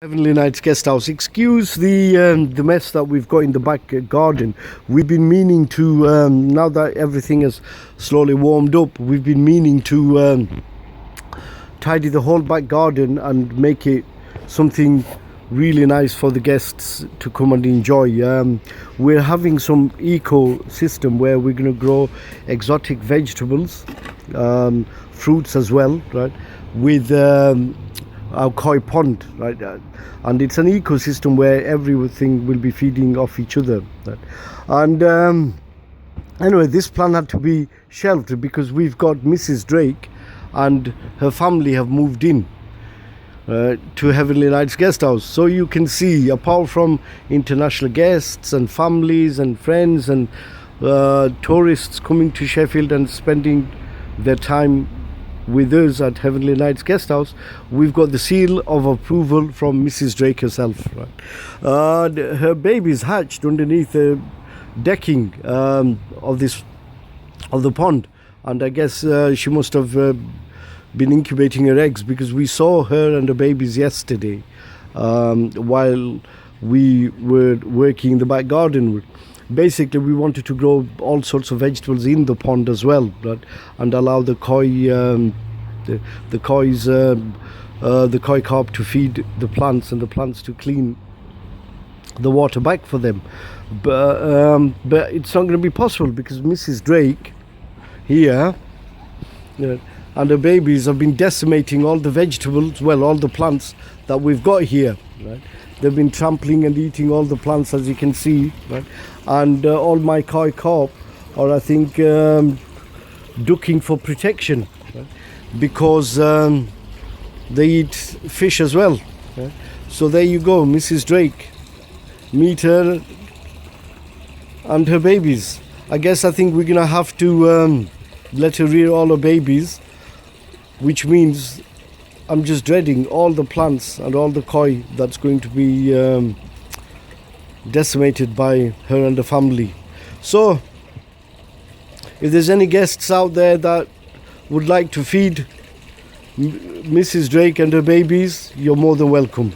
Heavenly Nights guest house. Excuse the mess that we've got in the back garden. We've been meaning to now that everything has slowly warmed up, we've been meaning to tidy the whole back garden and make it something really nice for the guests to come and enjoy. We're having some ecosystem where we're going to grow exotic vegetables, fruits as well, right, with our koi pond, right, and it's an ecosystem where everything will be feeding off each other, right? And anyway, this plan had to be shelved because we've got Mrs. Drake and her family have moved in to Heavenly Nights guest house. So you can see, apart from international guests and families and friends and tourists coming to Sheffield and spending their time with us at Heavenly Nights guest house, we've got the seal of approval from Mrs. Drake herself, right? Her baby's hatched underneath the decking of the pond, and I guess she must have been incubating her eggs, because we saw her and her babies yesterday while we were working in the back garden. Basically, we wanted to grow all sorts of vegetables in the pond as well, right? And allow the koi carp to feed the plants, and the plants to clean the water back for them. But it's not going to be possible because Mrs. Drake here, and her babies have been decimating all the vegetables, well, all the plants that we've got here, right? They've been trampling and eating all the plants, as you can see, right? And all my koi carp are, I think, ducking for protection, right? Because they eat fish as well, right? So there you go, Mrs. Drake. Meet her and her babies. I think we're gonna have to let her rear all her babies, which means I'm just dreading all the plants and all the koi that's going to be decimated by her and the family. So if there's any guests out there that would like to feed Mrs. Drake and her babies, you're more than welcome.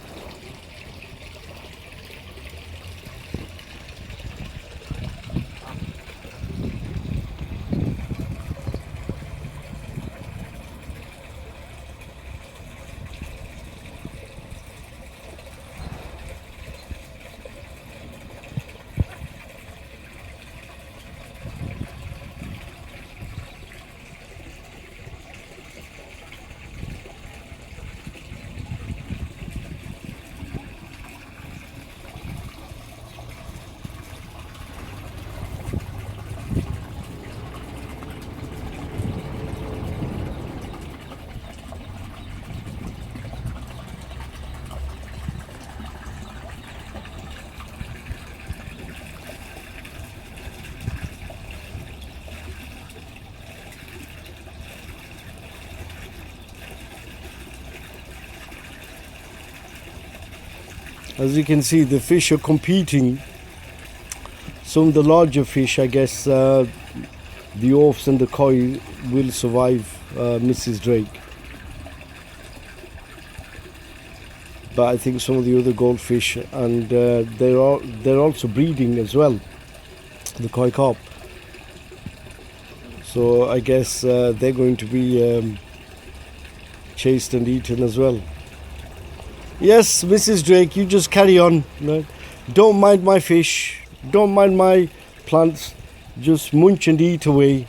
As you can see, the fish are competing. Some of the larger fish, I guess, the oafs and the koi will survive Mrs. Drake. But I think some of the other goldfish, and they're also breeding as well, the koi carp. So I guess they're going to be chased and eaten as well. Yes, Mrs. Drake, you just carry on. No? Don't mind my fish. Don't mind my plants. Just munch and eat away.